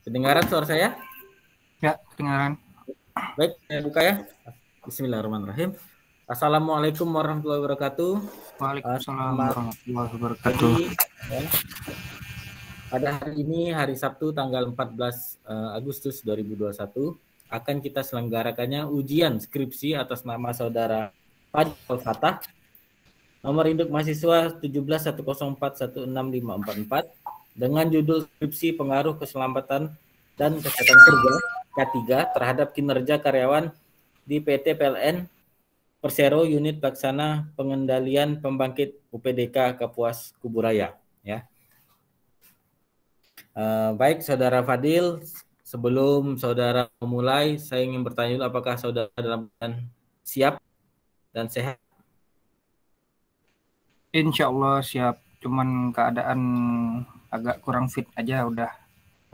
Kedengaran suara saya? Ya, kedengaran. Baik, saya buka ya. Bismillahirrahmanirrahim. Assalamualaikum warahmatullahi wabarakatuh. Waalaikumsalam Selamat warahmatullahi wabarakatuh. pagi. Ya. Pada hari ini, hari Sabtu, tanggal 14 Agustus 2021, akan kita selenggarakannya ujian skripsi atas nama saudara Fadil Al-Fatah, nomor induk mahasiswa 1710416544, dengan judul skripsi pengaruh keselamatan dan kesehatan kerja K3 terhadap kinerja karyawan di PT PLN Persero Unit Pelaksana Pengendalian Pembangkit UPDK Kapuas Kuburaya. Ya. Baik, Saudara Fadil, sebelum Saudara memulai, saya ingin bertanya dulu apakah Saudara dalam keadaan siap dan sehat? Insya Allah siap. Cuman keadaan agak kurang fit aja udah.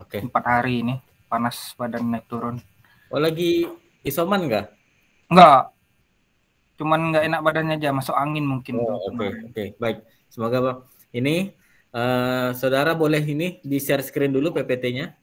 Oke. 4 hari ini panas badan naik turun. Oh, lagi isoman nggak? Enggak. Cuman nggak enak badannya aja, masuk angin mungkin tuh. Oke. Baik. Semoga ini Saudara boleh ini di share screen dulu PPT-nya.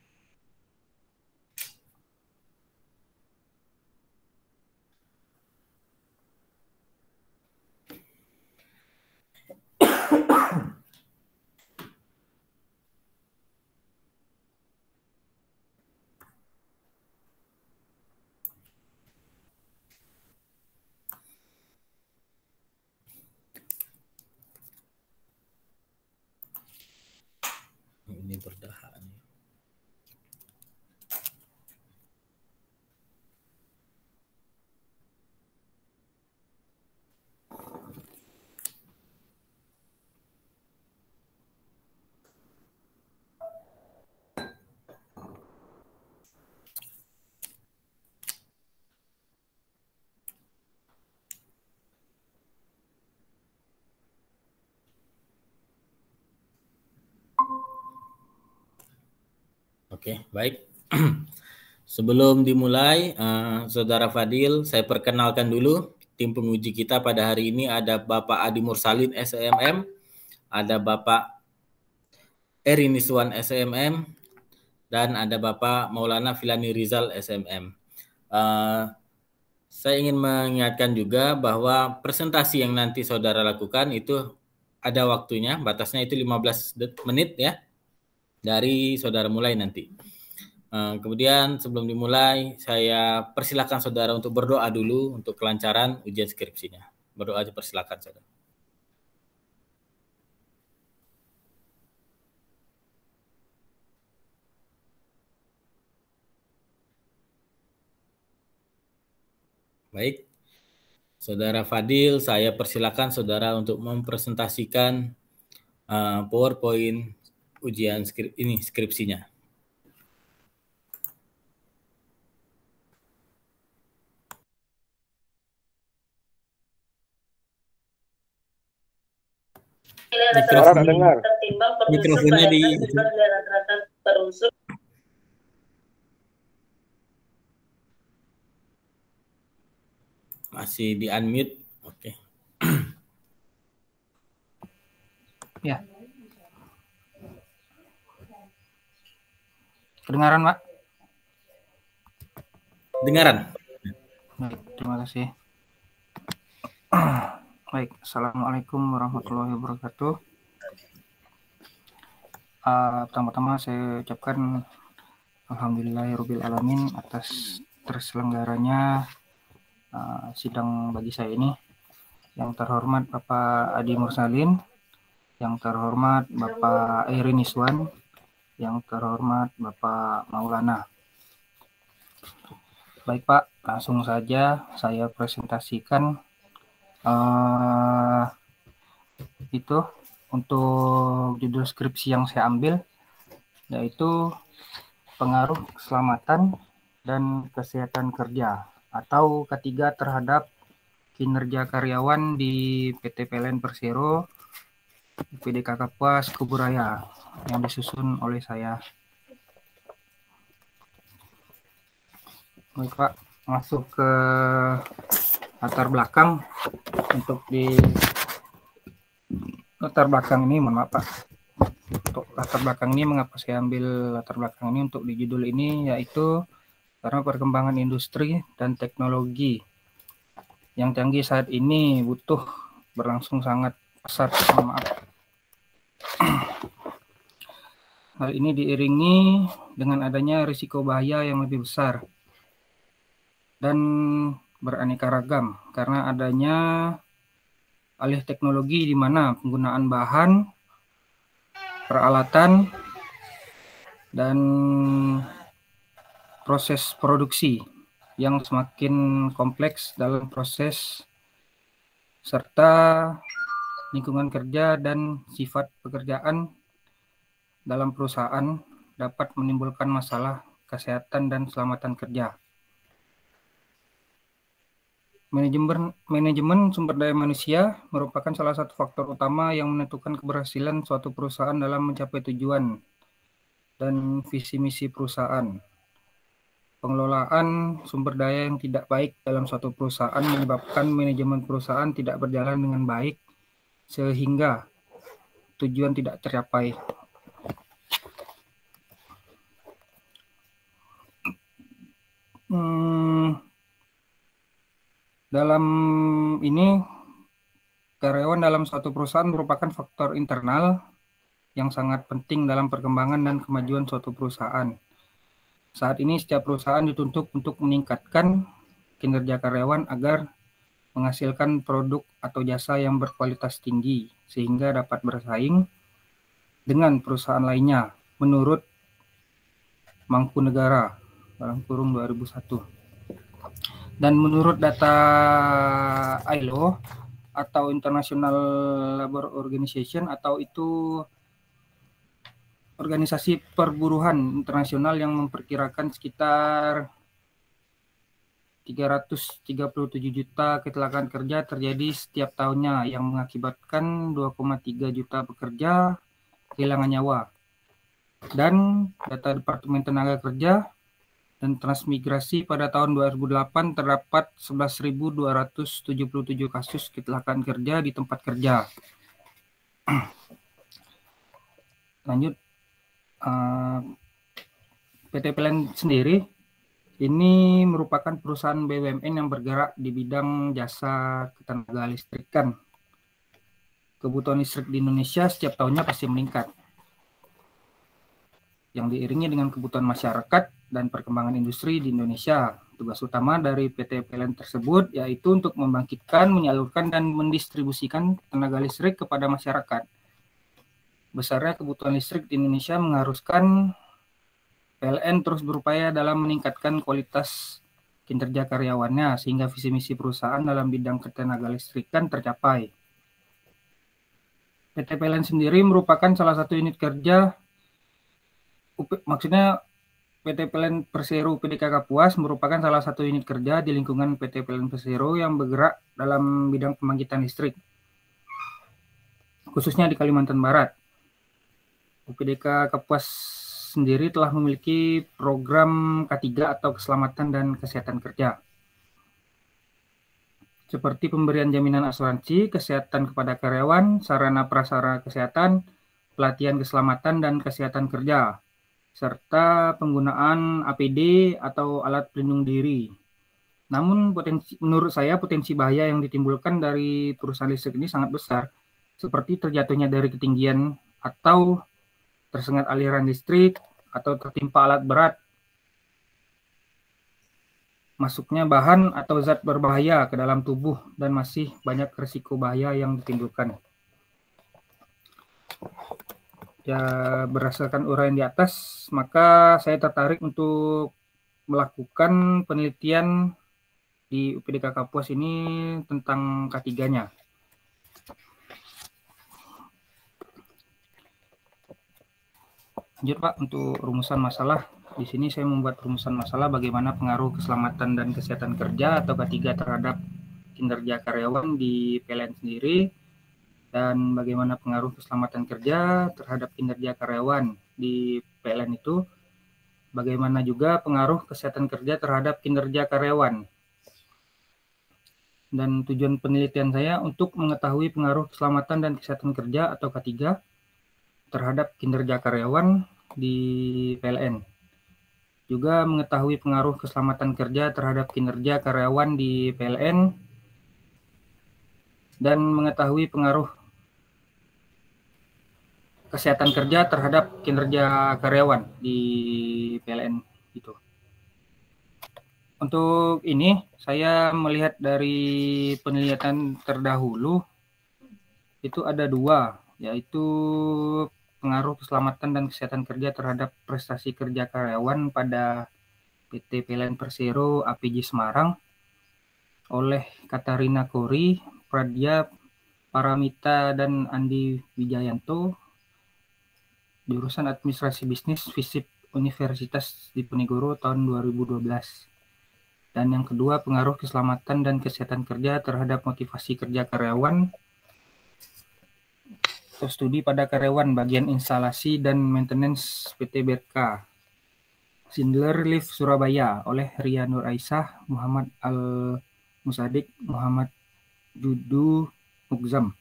Ini berdahak. Oke, baik. Sebelum dimulai, Saudara Fadil, saya perkenalkan dulu tim penguji kita pada hari ini. Ada Bapak Adi Mursalin SMM, ada Bapak Eri Niswan SMM, dan ada Bapak Maulana Filani Rizal SMM. Saya ingin mengingatkan juga bahwa presentasi yang nanti Saudara lakukan itu ada waktunya, batasnya itu 15 menit ya, dari Saudara mulai nanti. Kemudian sebelum dimulai, saya persilakan Saudara untuk berdoa dulu untuk kelancaran ujian skripsinya. Berdoa aja, persilakan Saudara. Baik, Saudara Fadil, saya persilakan Saudara untuk mempresentasikan PowerPoint ujian skripsinya. Mikrofonnya di masih di unmute. Oke. Ya. Kedengaran, Pak? Dengaran. Baik, terima kasih. Baik, Assalamualaikum warahmatullahi wabarakatuh. Pertama-tama saya ucapkan alhamdulillahirrabbilalamin atas terselenggaranya sidang bagi saya ini. Yang terhormat Bapak Adi Mursalin, yang terhormat Bapak Eri Niswan, yang terhormat Bapak Maulana. Baik Pak, langsung saja saya presentasikan itu untuk judul skripsi yang saya ambil, yaitu pengaruh keselamatan dan kesehatan kerja atau K3 terhadap kinerja karyawan di PT PLN Persero UPDK Kapuas Kuburaya yang disusun oleh saya. Baik Pak, masuk ke latar belakang. Untuk di latar belakang ini, mohon maaf Pak. Untuk latar belakang ini, mengapa saya ambil latar belakang ini untuk di judul ini, yaitu karena perkembangan industri dan teknologi yang canggih saat ini butuh berlangsung sangat pesat. Hal ini diiringi dengan adanya risiko bahaya yang lebih besar dan beraneka ragam karena adanya alih teknologi di mana penggunaan bahan, peralatan, dan proses produksi yang semakin kompleks dalam proses serta lingkungan kerja dan sifat pekerjaan dalam perusahaan dapat menimbulkan masalah kesehatan dan keselamatan kerja. Manajemen sumber daya manusia merupakan salah satu faktor utama yang menentukan keberhasilan suatu perusahaan dalam mencapai tujuan dan visi misi perusahaan. Pengelolaan sumber daya yang tidak baik dalam suatu perusahaan menyebabkan manajemen perusahaan tidak berjalan dengan baik sehingga tujuan tidak tercapai. Dalam ini, karyawan dalam suatu perusahaan merupakan faktor internal yang sangat penting dalam perkembangan dan kemajuan suatu perusahaan. Saat ini setiap perusahaan dituntut untuk meningkatkan kinerja karyawan agar menghasilkan produk atau jasa yang berkualitas tinggi sehingga dapat bersaing dengan perusahaan lainnya menurut Mangkunegara (2001). Dan menurut data ILO atau International Labour Organization, atau itu organisasi perburuhan internasional yang memperkirakan sekitar 337 juta kecelakaan kerja terjadi setiap tahunnya yang mengakibatkan 2,3 juta pekerja kehilangan nyawa. Dan data Departemen Tenaga Kerja dan Transmigrasi pada tahun 2008 terdapat 11.277 kasus kecelakaan kerja di tempat kerja. Lanjut, PT PLN sendiri ini merupakan perusahaan BUMN yang bergerak di bidang jasa ketenaga listrikan. Kebutuhan listrik di Indonesia setiap tahunnya pasti meningkat, yang diiringi dengan kebutuhan masyarakat dan perkembangan industri di Indonesia. Tugas utama dari PT PLN tersebut yaitu untuk membangkitkan, menyalurkan, dan mendistribusikan tenaga listrik kepada masyarakat. Besarnya kebutuhan listrik di Indonesia mengharuskan PLN terus berupaya dalam meningkatkan kualitas kinerja karyawannya sehingga visi misi perusahaan dalam bidang ketenaga listrikan tercapai. PT PLN sendiri merupakan salah satu unit kerja, maksudnya PT PLN Persero UPDK Kapuas merupakan salah satu unit kerja di lingkungan PT PLN Persero yang bergerak dalam bidang pembangkitan listrik, khususnya di Kalimantan Barat. UPDK Kapuas sendiri telah memiliki program K3 atau keselamatan dan kesehatan kerja, seperti pemberian jaminan asuransi kesehatan kepada karyawan, sarana prasarana kesehatan, pelatihan keselamatan dan kesehatan kerja, serta penggunaan APD atau alat pelindung diri. Namun menurut saya potensi bahaya yang ditimbulkan dari perusahaan listrik ini sangat besar, seperti terjatuhnya dari ketinggian atau tersengat aliran listrik atau tertimpa alat berat, masuknya bahan atau zat berbahaya ke dalam tubuh, dan masih banyak risiko bahaya yang ditimbulkan. Ya, berdasarkan uraian di atas, maka saya tertarik untuk melakukan penelitian di UPDK Kapuas ini tentang K3-nya. Lanjut Pak, untuk rumusan masalah. Di sini saya membuat rumusan masalah bagaimana pengaruh keselamatan dan kesehatan kerja atau K3 terhadap kinerja karyawan di PLN sendiri, dan bagaimana pengaruh keselamatan kerja terhadap kinerja karyawan di PLN itu, bagaimana juga pengaruh kesehatan kerja terhadap kinerja karyawan. Dan tujuan penelitian saya untuk mengetahui pengaruh keselamatan dan kesehatan kerja atau K3 terhadap kinerja karyawan di PLN. Juga mengetahui pengaruh keselamatan kerja terhadap kinerja karyawan di PLN dan mengetahui pengaruh kesehatan kerja terhadap kinerja karyawan di PLN itu. Untuk ini saya melihat dari penelitian terdahulu itu ada 2, yaitu pengaruh keselamatan dan kesehatan kerja terhadap prestasi kerja karyawan pada PT PLN Persero APJ Semarang oleh Katarina Kori, Pradya Paramita dan Andi Wijayanto, jurusan Administrasi Bisnis FISIP Universitas Diponegoro tahun 2012. Dan yang kedua, pengaruh keselamatan dan kesehatan kerja terhadap motivasi kerja karyawan atau studi pada karyawan bagian instalasi dan maintenance PT BRK Schindler Lift Surabaya oleh Ria Nur Aisyah, Muhammad Al-Musadik, Muhammad Dudu Mugzam,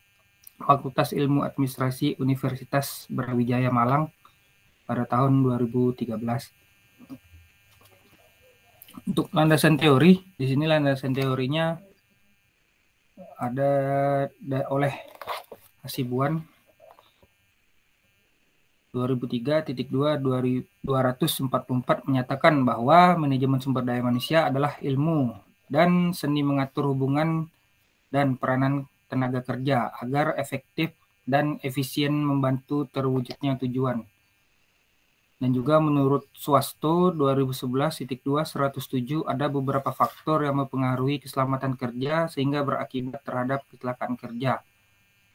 Fakultas Ilmu Administrasi Universitas Brawijaya Malang pada tahun 2013. Untuk landasan teori, di sini landasan teorinya ada oleh Hasibuan 2003.2.244 menyatakan bahwa manajemen sumber daya manusia adalah ilmu dan seni mengatur hubungan dan peranan tenaga kerja agar efektif dan efisien membantu terwujudnya tujuan. Dan juga menurut Swasto 2011.2.107 ada beberapa faktor yang mempengaruhi keselamatan kerja sehingga berakibat terhadap kecelakaan kerja.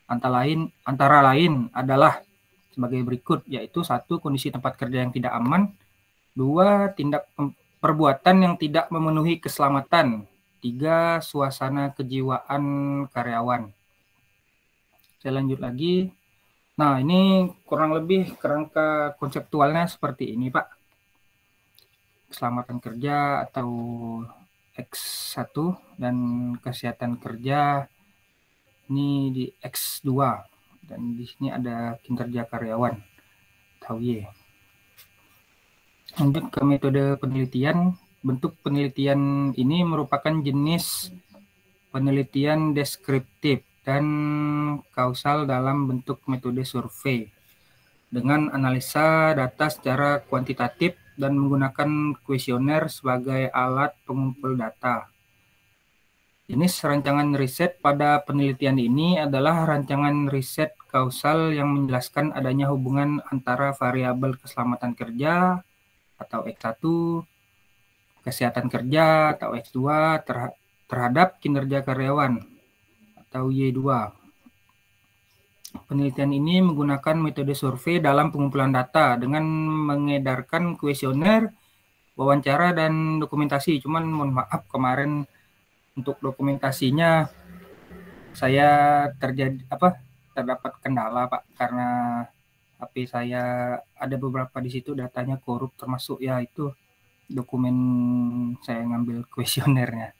Antara lain adalah sebagai berikut, yaitu 1. Kondisi tempat kerja yang tidak aman, 2. Tindak perbuatan yang tidak memenuhi keselamatan, 3. Suasana kejiwaan karyawan. Saya lanjut lagi. Nah, ini kurang lebih kerangka konseptualnya seperti ini, Pak. Keselamatan kerja atau X1 dan kesehatan kerja ini di X2. Dan di sini ada kinerja karyawan atau Y. Lanjut ke metode penelitian. Bentuk penelitian ini merupakan jenis penelitian deskriptif dan kausal dalam bentuk metode survei dengan analisa data secara kuantitatif dan menggunakan kuesioner sebagai alat pengumpul data. Jenis rancangan riset pada penelitian ini adalah rancangan riset kausal yang menjelaskan adanya hubungan antara variabel keselamatan kerja atau X1, kesehatan kerja atau X2 terhadap kinerja karyawan atau Y2. Penelitian ini menggunakan metode survei dalam pengumpulan data dengan mengedarkan kuesioner, wawancara, dan dokumentasi. Cuman mohon maaf kemarin untuk dokumentasinya saya terdapat kendala, Pak, karena HP saya ada beberapa di situ datanya korup, termasuk ya itu dokumen saya ngambil kuesionernya.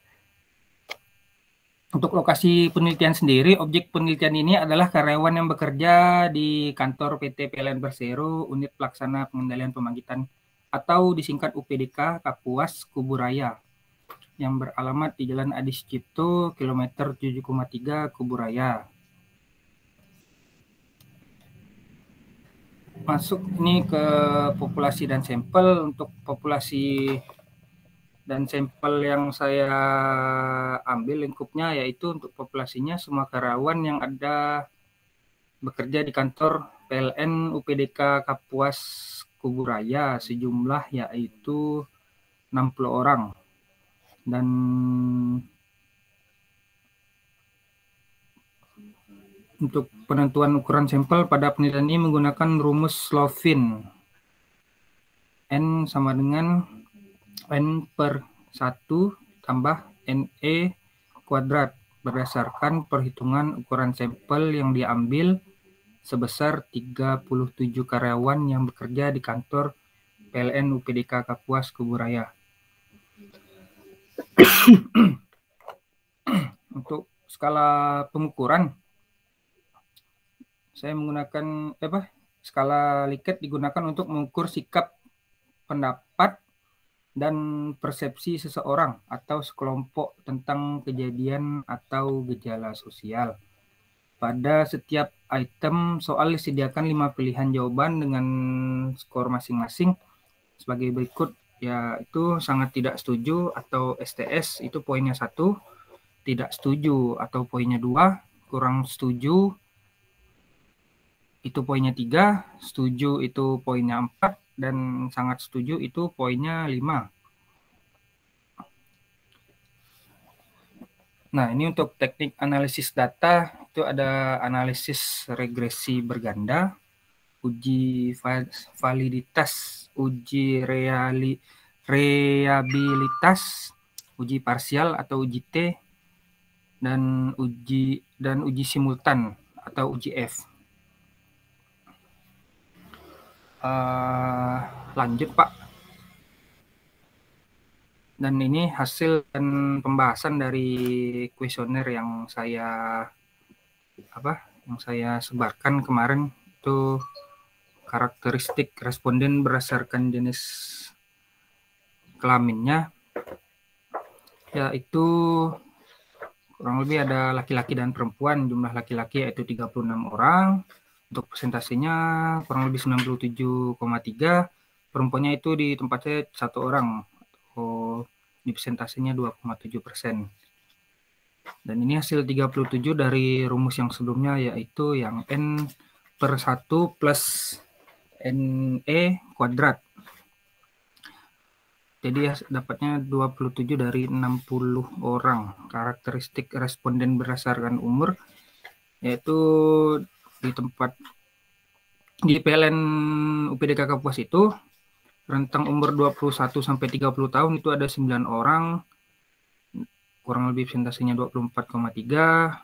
Untuk lokasi penelitian sendiri, objek penelitian ini adalah karyawan yang bekerja di kantor PT PLN Persero, Unit Pelaksana Pengendalian Pembangkitan atau disingkat UPDK Kapuas Kuburaya yang beralamat di Jalan Adi Sucipto, kilometer 7,3 Kuburaya. Masuk ini ke populasi dan sampel. Untuk populasi dan sampel yang saya ambil lingkupnya yaitu untuk populasinya semua karyawan yang ada bekerja di kantor PLN UPDK Kapuas Kuburaya sejumlah yaitu 60 orang. Dan untuk penentuan ukuran sampel pada penelitian ini menggunakan rumus Slovin. N sama dengan N per 1 tambah NE kuadrat berdasarkan perhitungan ukuran sampel yang diambil sebesar 37 karyawan yang bekerja di kantor PLN UPDK Kapuas Kuburaya. Untuk skala pengukuran saya menggunakan Skala Likert digunakan untuk mengukur sikap, pendapat, dan persepsi seseorang atau sekelompok tentang kejadian atau gejala sosial. Pada setiap item soal disediakan 5 pilihan jawaban dengan skor masing-masing sebagai berikut, yaitu sangat tidak setuju atau STS itu poinnya 1, tidak setuju atau poinnya 2, kurang setuju itu poinnya 3, setuju itu poinnya 4, dan sangat setuju itu poinnya 5. Nah, ini untuk teknik analisis data, itu ada analisis regresi berganda, uji validitas, uji reliabilitas, uji parsial atau uji T, dan uji simultan atau uji F. Lanjut Pak. Dan ini hasil dan pembahasan dari kuesioner yang saya sebarkan kemarin, itu karakteristik responden berdasarkan jenis kelaminnya, yaitu kurang lebih ada laki-laki dan perempuan. Jumlah laki-laki yaitu 36 orang. Untuk persentasenya kurang lebih 97,3. Perempuannya itu di tempatnya 1 orang. Atau di persentasenya 2,7%. Dan ini hasil 37 dari rumus yang sebelumnya, yaitu yang N per 1 plus NE kuadrat. Jadi dapatnya 27 dari 60 orang. Karakteristik responden berdasarkan umur, yaitu di PLN UPDK Kapuas itu rentang umur 21 sampai 30 tahun itu ada 9 orang. Kurang lebih persentasenya 24,3.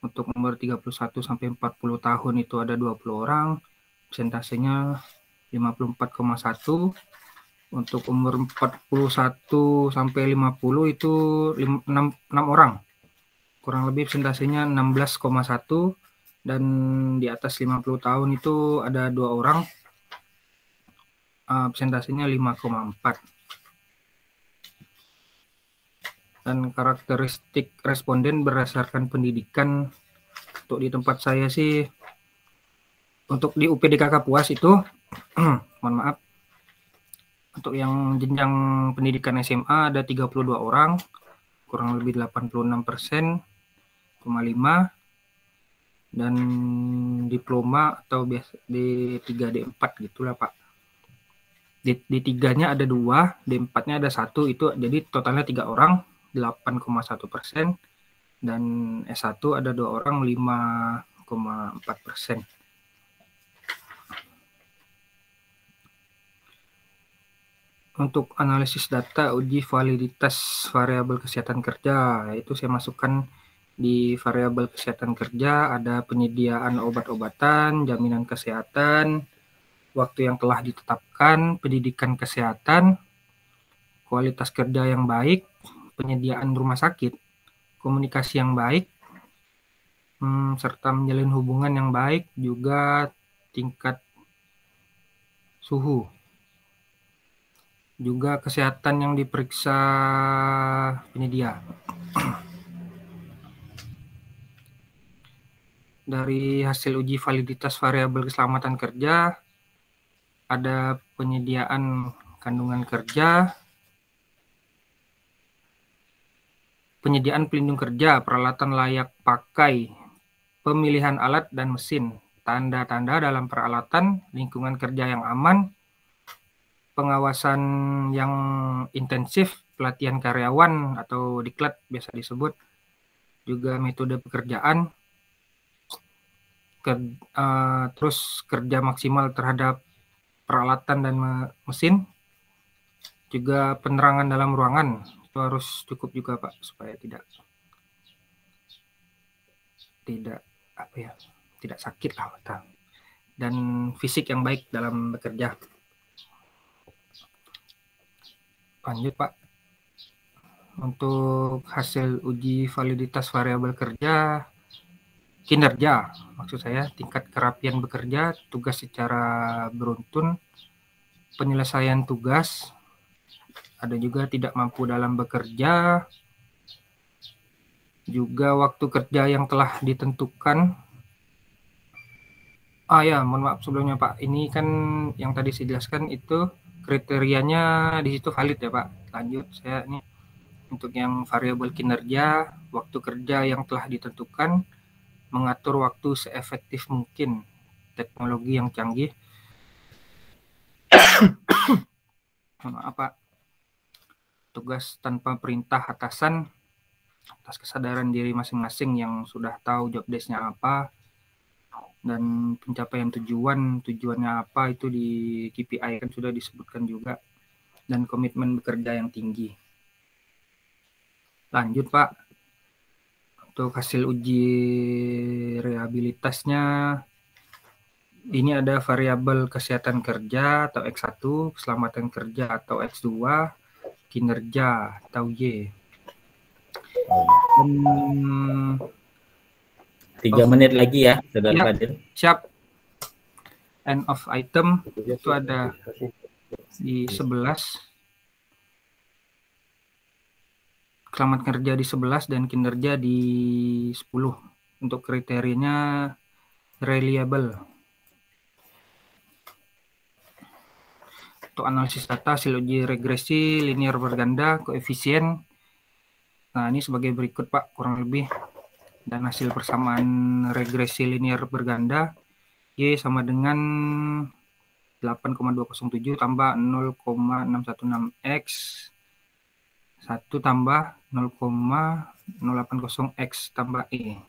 Untuk umur 31 sampai 40 tahun itu ada 20 orang. Persentasenya 54,1. Untuk umur 41 sampai 50 itu 6 orang. Kurang lebih persentasenya 16,1. Dan di atas 50 tahun itu ada 2 orang. Persentasenya 5,4. Dan karakteristik responden berdasarkan pendidikan, untuk di tempat saya sih, untuk di UPDK Kapuas itu mohon maaf, untuk yang jenjang pendidikan SMA ada 32 orang, kurang lebih 86,5%, dan diploma atau biasa D3 D4 gitulah Pak. D3-nya ada 2, D4-nya ada 1, itu jadi totalnya 3 orang, 8,1%, dan S1 ada 2 orang, 5,4%. Untuk analisis data uji validitas variabel kesehatan kerja, yaitu saya masukkan di variabel kesehatan kerja ada penyediaan obat-obatan, jaminan kesehatan, waktu yang telah ditetapkan, pendidikan kesehatan, kualitas kerja yang baik, penyediaan rumah sakit, komunikasi yang baik, serta menjalin hubungan yang baik, juga tingkat suhu. Juga kesehatan yang diperiksa penyedia. Dari hasil uji validitas variabel keselamatan kerja, ada penyediaan kandungan kerja, penyediaan pelindung kerja, peralatan layak pakai, pemilihan alat dan mesin, tanda-tanda dalam peralatan, lingkungan kerja yang aman, pengawasan yang intensif, pelatihan karyawan atau diklat biasa disebut, juga metode pekerjaan, terus kerja maksimal terhadap peralatan dan mesin, juga penerangan dalam ruangan itu harus cukup juga Pak, supaya tidak sakit lah, dan fisik yang baik dalam bekerja. Lanjut Pak. Untuk hasil uji validitas variabel kerja kinerja, maksud saya tingkat kerapian bekerja, tugas secara beruntun, penyelesaian tugas, ada juga tidak mampu dalam bekerja, juga waktu kerja yang telah ditentukan. Ya, mohon maaf sebelumnya Pak, ini kan yang tadi saya jelaskan itu kriterianya di situ valid ya Pak. Lanjut, saya ini untuk yang variabel kinerja, waktu kerja yang telah ditentukan, mengatur waktu seefektif mungkin, teknologi yang canggih. Maaf Pak, tugas tanpa perintah atasan, atas kesadaran diri masing-masing yang sudah tahu job desk-nya apa, dan pencapaian tujuannya apa itu di KPI kan sudah disebutkan juga, dan komitmen bekerja yang tinggi. Lanjut Pak, untuk hasil uji reliabilitasnya ini ada variabel kesehatan kerja atau X1, keselamatan kerja atau X2, kinerja atau Y. 3 menit lagi ya, Saudara Fadil. Siap. End of item itu ada di 11. Keselamatan kerja di 11 dan kinerja di 10. Untuk kriterianya reliable. Untuk analisis data, hasil uji regresi, linear berganda, koefisien. Nah, ini sebagai berikut Pak, kurang lebih. Dan hasil persamaan regresi linear berganda, Y sama dengan 8,207 tambah 0,616X 1 tambah 0,080X tambah E.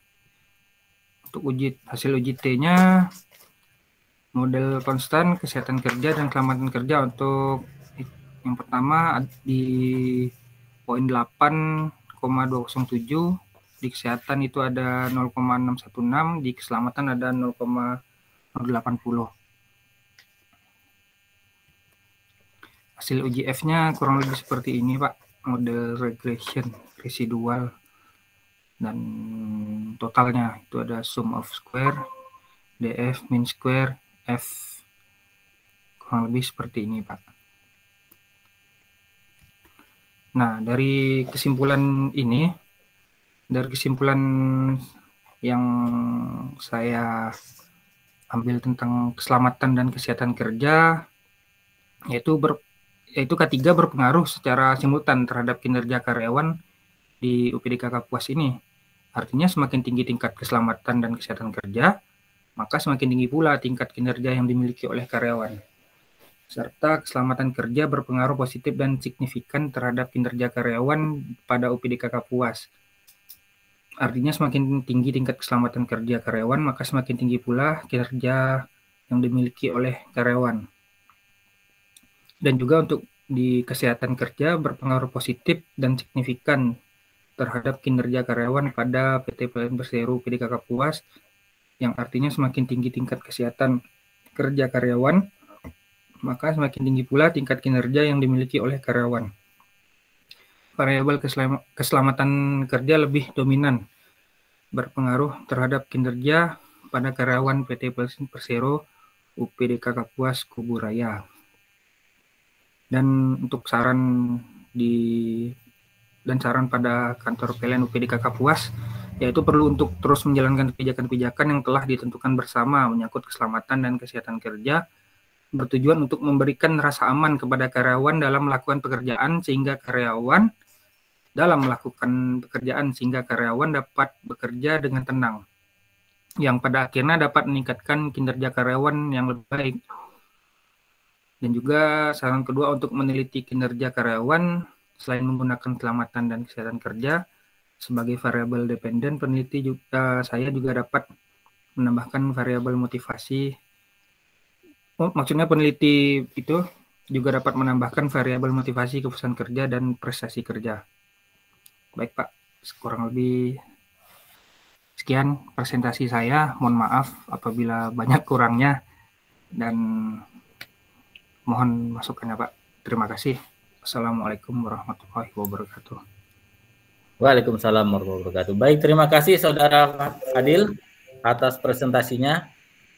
Untuk hasil uji T-nya, model konstan, kesehatan kerja dan keselamatan kerja. Untuk yang pertama di poin 8,207, di kesehatan itu ada 0,616, di keselamatan ada 0,080. Hasil uji F-nya kurang lebih seperti ini Pak, model regression, residual, dan totalnya itu ada sum of square, DF, mean square, F, kurang lebih seperti ini Pak. Nah, dari kesimpulan ini, dari kesimpulan yang saya ambil tentang keselamatan dan kesehatan kerja, yaitu K3 berpengaruh secara simultan terhadap kinerja karyawan di UPDK Kapuas ini. Artinya semakin tinggi tingkat keselamatan dan kesehatan kerja, maka semakin tinggi pula tingkat kinerja yang dimiliki oleh karyawan. Serta keselamatan kerja berpengaruh positif dan signifikan terhadap kinerja karyawan pada UPDK Kapuas. Artinya semakin tinggi tingkat keselamatan kerja karyawan, maka semakin tinggi pula kinerja yang dimiliki oleh karyawan. Dan juga untuk di kesehatan kerja berpengaruh positif dan signifikan terhadap kinerja karyawan pada PT PLN Persero UPDK Kapuas, yang artinya semakin tinggi tingkat kesehatan kerja karyawan, maka semakin tinggi pula tingkat kinerja yang dimiliki oleh karyawan. Variabel keselamatan kerja lebih dominan berpengaruh terhadap kinerja pada karyawan PT PLN Persero UPDK Kapuas Kuburaya. Dan untuk saran pada kantor PLN UPDK Kapuas, yaitu perlu untuk terus menjalankan kebijakan-kebijakan yang telah ditentukan bersama menyangkut keselamatan dan kesehatan kerja, bertujuan untuk memberikan rasa aman kepada karyawan dalam melakukan pekerjaan sehingga karyawan dapat bekerja dengan tenang, yang pada akhirnya dapat meningkatkan kinerja karyawan yang lebih baik. Dan juga saran kedua, untuk meneliti kinerja karyawan selain menggunakan keselamatan dan kesehatan kerja sebagai variabel dependen, saya juga dapat menambahkan variabel motivasi. Maksudnya peneliti itu juga dapat menambahkan variabel motivasi kepuasan kerja dan prestasi kerja. Baik Pak, kurang lebih sekian presentasi saya. Mohon maaf apabila banyak kurangnya, dan mohon masukannya Pak. Terima kasih. Assalamualaikum warahmatullahi wabarakatuh. Waalaikumsalam warahmatullahi wabarakatuh. Baik, terima kasih Saudara Fadil atas presentasinya.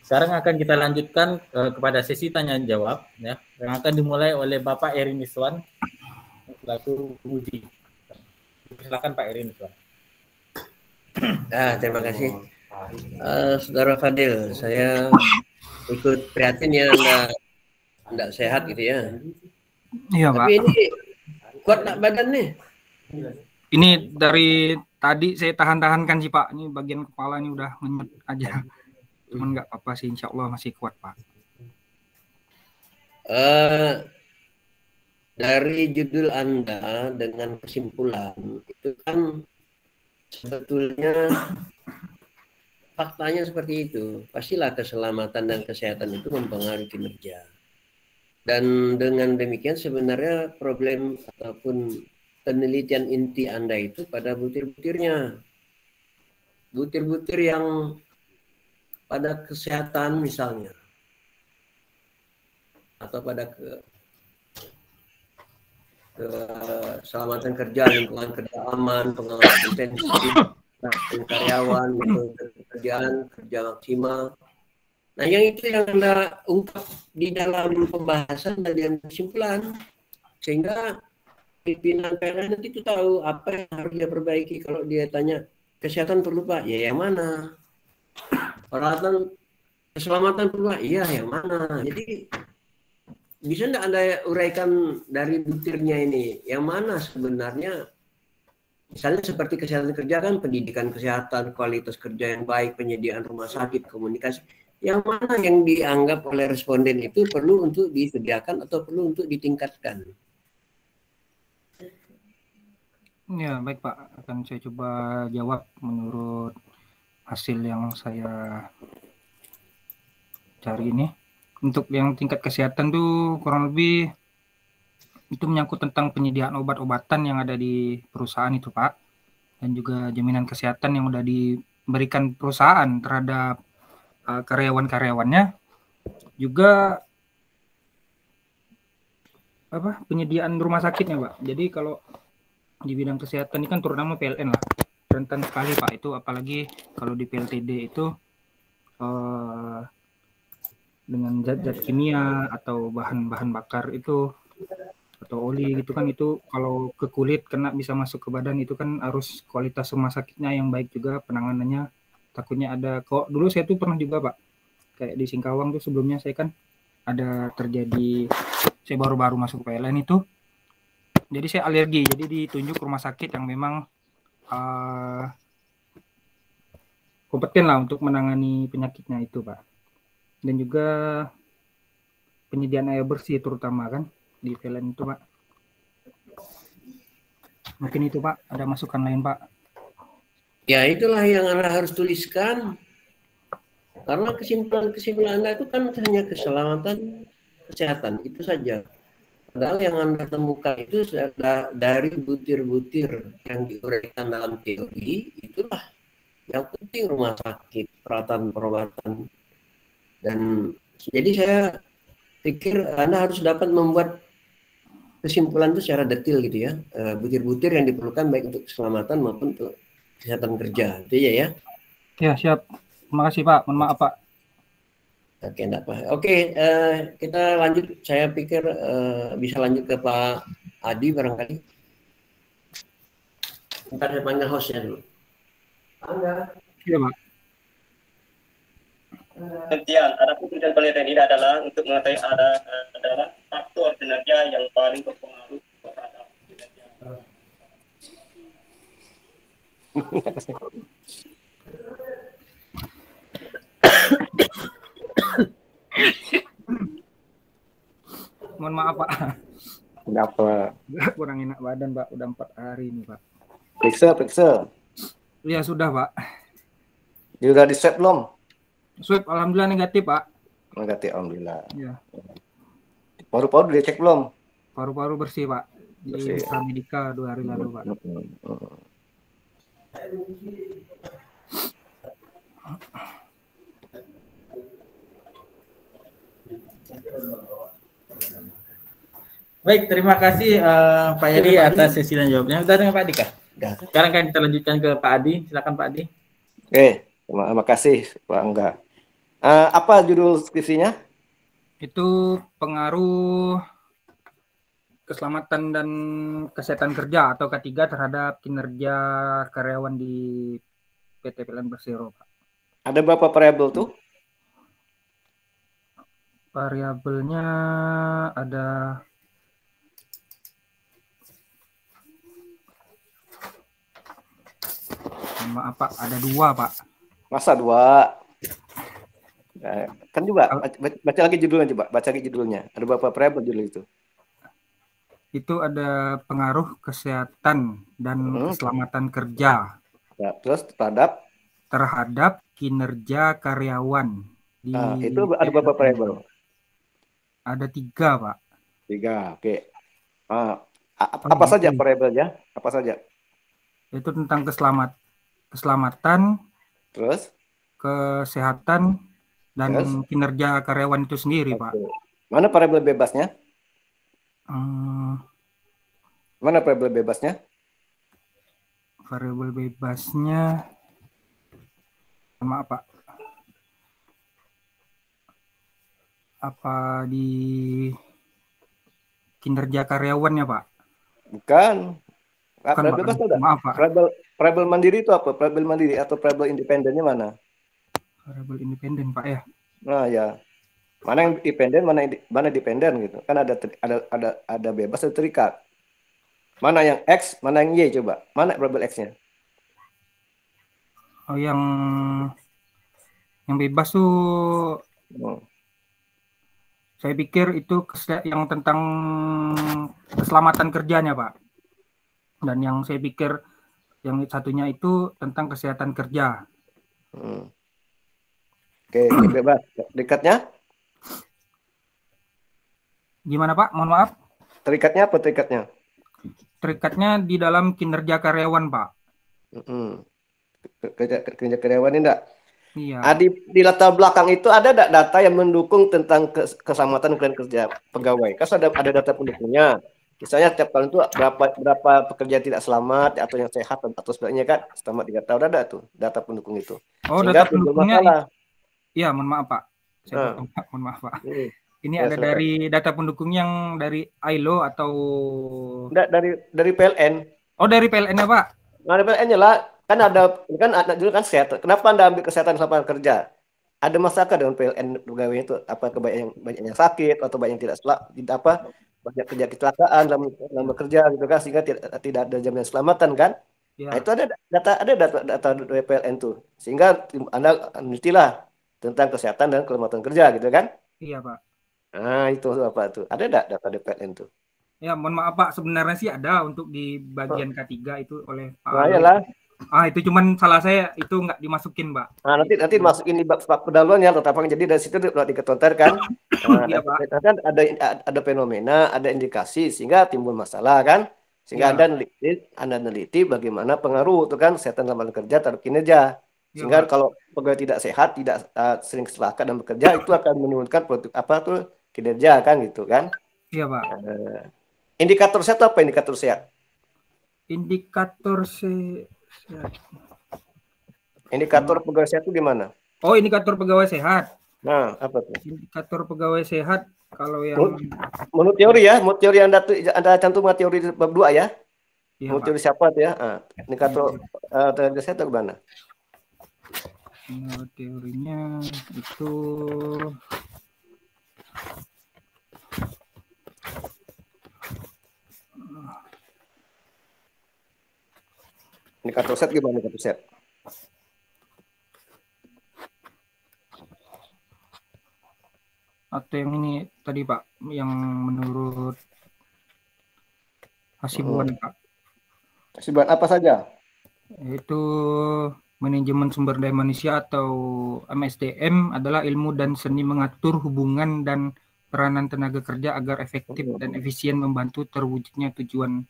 Sekarang akan kita lanjutkan kepada sesi tanya jawab ya, yang akan dimulai oleh Bapak Erin Iswan selaku penguji. Silakan Pak Erin Iswan. Terima kasih. Saudara Fadil, saya ikut prihatin ya enggak sehat gitu ya. Iya, Pak. Tapi ini kuat tak badan nih? Ini dari tadi saya tahan-tahankan sih Pak. Ini bagian kepala ini udah ngenyut aja. Cuman nggak apa-apa sih, insya Allah masih kuat Pak. Dari judul Anda dengan kesimpulan itu kan sebetulnya faktanya seperti itu. Pastilah keselamatan dan kesehatan itu mempengaruhi kinerja. Dan dengan demikian sebenarnya problem ataupun penelitian inti Anda itu pada butir-butirnya. Butir-butir yang pada kesehatan misalnya. Atau pada keselamatan kerja, lingkungan kerja aman, pengawasan intensif, karyawan, kerjaan, kerja maksimal. Nah, yang itu yang Anda ungkap di dalam pembahasan dan kesimpulan, sehingga pimpinan PLN nanti itu tahu apa yang harus dia perbaiki. Kalau dia tanya, kesehatan perlu Pak? Ya yang mana? Peralatan keselamatan perlu Pak? Iya yang mana? Jadi bisa enggak Anda uraikan dari butirnya ini? Yang mana sebenarnya, misalnya seperti kesehatan kerja kan pendidikan kesehatan, kualitas kerja yang baik, penyediaan rumah sakit, komunikasi. Yang mana yang dianggap oleh responden itu perlu untuk disediakan atau perlu untuk ditingkatkan? Ya, baik Pak. Akan saya coba jawab menurut hasil yang saya cari ini. Untuk yang tingkat kesehatan tuh kurang lebih itu menyangkut tentang penyediaan obat-obatan yang ada di perusahaan itu Pak. Dan juga jaminan kesehatan yang udah diberikan perusahaan terhadap karyawan-karyawannya. Juga penyediaan rumah sakitnya Pak. Jadi kalau di bidang kesehatan ini kan terutama PLN lah, rentan sekali Pak itu, apalagi kalau di PLTD itu dengan zat-zat kimia atau bahan-bahan bakar itu atau oli gitu kan, itu kalau ke kulit kena bisa masuk ke badan, itu kan harus kualitas rumah sakitnya yang baik juga penanganannya. Takutnya ada, kok dulu saya tuh pernah juga Pak, kayak di Singkawang tuh sebelumnya saya kan ada terjadi, saya baru-baru masuk PLN itu, jadi saya alergi, jadi ditunjuk rumah sakit yang memang kompeten lah untuk menangani penyakitnya itu Pak. Dan juga penyediaan air bersih terutama kan di PLN itu Pak. Mungkin itu Pak, ada masukan lain Pak? Ya itulah yang Anda harus tuliskan. Karena kesimpulan Anda itu kan hanya keselamatan kesehatan, itu saja. Padahal yang Anda temukan itu dari butir-butir yang diuraikan dalam teori, itulah yang penting rumah sakit, peralatan-peralatan. Dan jadi saya pikir Anda harus dapat membuat kesimpulan itu secara detail gitu ya. Butir-butir yang diperlukan baik untuk keselamatan maupun untuk kesehatan kerja. Itu ya. Ya, siap. Terima kasih Pak. Mohon maaf Pak. Oke, enggak apa. Oke, kita lanjut. Saya pikir bisa lanjut ke Pak Adi barangkali. Ntar saya panggil hostnya dulu. Iya Pak. Penelitian, ada tujuan penelitian ini adalah untuk mengetahui adalah faktor kinerja yang paling berpengaruh terhadap kinerja. Mohon maaf Pak. Kenapa? Kurang enak badan Pak, udah 4 hari ini Pak. Periksa. Iya sudah Pak. Juga di swab belum? Swab alhamdulillah negatif Pak. Negatif alhamdulillah. Iya. Paru-paru dia cek belum? Paru-paru bersih Pak. Di Mitra Medika 2 hari lalu Pak. Baik, terima kasih Pak Edi atas sesi dan jawabnya. Sudah dengan Pak Adi kah? Sudah. Sekarang kan kita lanjutkan ke Pak Adi. Silakan Pak Adi. Oke, Terima kasih Pak Angga. Apa judul skripsinya? Itu pengaruh keselamatan dan kesehatan kerja atau K3 terhadap kinerja karyawan di PT PLN Persero, Pak. Ada berapa variabel tuh? Variabelnya ada maaf Pak, ada 2 Pak. Masa 2? Kan juga baca lagi judulnya, coba baca lagi judulnya. Ada berapa variabel judul itu? Itu ada pengaruh kesehatan dan keselamatan kerja. Ya, terus terhadap kinerja karyawan. Itu ada berapa variabel? Ada 3 Pak. 3, oke. Apa saja variabelnya? Apa saja? Itu tentang keselamatan, terus kesehatan, dan kinerja karyawan itu sendiri, Pak. Mana variabel bebasnya? Mana variabel bebasnya? Variabel bebasnya, maaf Pak. Apa di kinerja karyawannya, Pak? Bukan. Variabel bebas itu ada. Maaf, Pak. Variabel mandiri itu apa? Variabel mandiri atau variabel independennya mana? Variabel independen, Pak, ya. Nah, ya. Mana yang independen, mana dependen gitu. Kan ada bebas, ada terikat. Mana yang X, mana yang Y coba. Mana variabel X-nya? Oh, yang bebas tuh saya pikir itu yang tentang keselamatan kerjanya, Pak. Dan yang saya pikir yang satunya itu tentang kesehatan kerja. Oke, bebas. Terikatnya? Gimana, Pak? Mohon maaf. Terikatnya apa terikatnya? Terikatnya di dalam kinerja karyawan, Pak. Kinerja karyawan ini enggak? Iya. Di latar belakang itu ada data yang mendukung tentang keselamatan kerja pegawai. Kan ada data pendukungnya. Misalnya tiap tahun itu berapa pekerja tidak selamat atau yang sehat atau sebaliknya kan selama 3 tahun ada tuh data pendukung itu. Oh, sehingga data pendukungnya. masalah. Iya, mohon maaf Pak. Mohon maaf Pak. Ini ya, ada silakan. Dari data pendukung yang dari ILO atau dari PLN. Oh, dari PLN ya Pak? Nah, dari PLN-nya lah. Kan ada dulu kan kesehatan. Kenapa Anda ambil kesehatan selama kerja? Ada masalah dengan PLN pegawai itu apa banyak yang sakit atau banyak yang banyak kerja kecelakaan dalam bekerja gitu kan sehingga tidak ada jaminan keselamatan kan? Ya. Nah, itu ada data dari PLN tuh. Sehingga Anda menelitilah tentang kesehatan dan keselamatan kerja gitu kan? Iya, Pak. Nah, itu apa tuh? Ada enggak data dari PLN tuh? Ya, mohon maaf Pak, sebenarnya sih ada untuk di bagian K3 itu oleh Pak. Nah, iyalah. Itu cuman salah saya itu nggak dimasukin, Pak. Nah, nanti masukin di bab pendahuluan ya, tetap jadi dari situ diketontarkan. Iya, Pak. Kan ada fenomena, ada indikasi sehingga timbul masalah kan? Sehingga Anda neliti bagaimana pengaruh itu kan kesehatan dalam kerja terhadap kinerja. Sehingga kalau pegawai tidak sehat, tidak sering kecelakaan dalam bekerja itu akan menurunkan kinerja kan gitu kan? Iya, Pak. Indikator sehat apa indikator sehat? Indikator sehat. Indikator pegawai sehat itu gimana? Oh, indikator pegawai sehat. Nah, apa tuh? Indikator pegawai sehat kalau yang menurut teori ya, menurut teori Anda cantumkan teori bab 2 ya. Iya, menurut teori siapa tuh ya? Indikator pegawai sehat itu gimana? Teorinya itu indikator sehat gimana indikator sehat? Atau yang ini tadi Pak, yang menurut Hasibuan Pak. Hasibuan apa saja? Itu manajemen sumber daya manusia atau MSDM adalah ilmu dan seni mengatur hubungan dan peranan tenaga kerja agar efektif dan efisien membantu terwujudnya tujuan.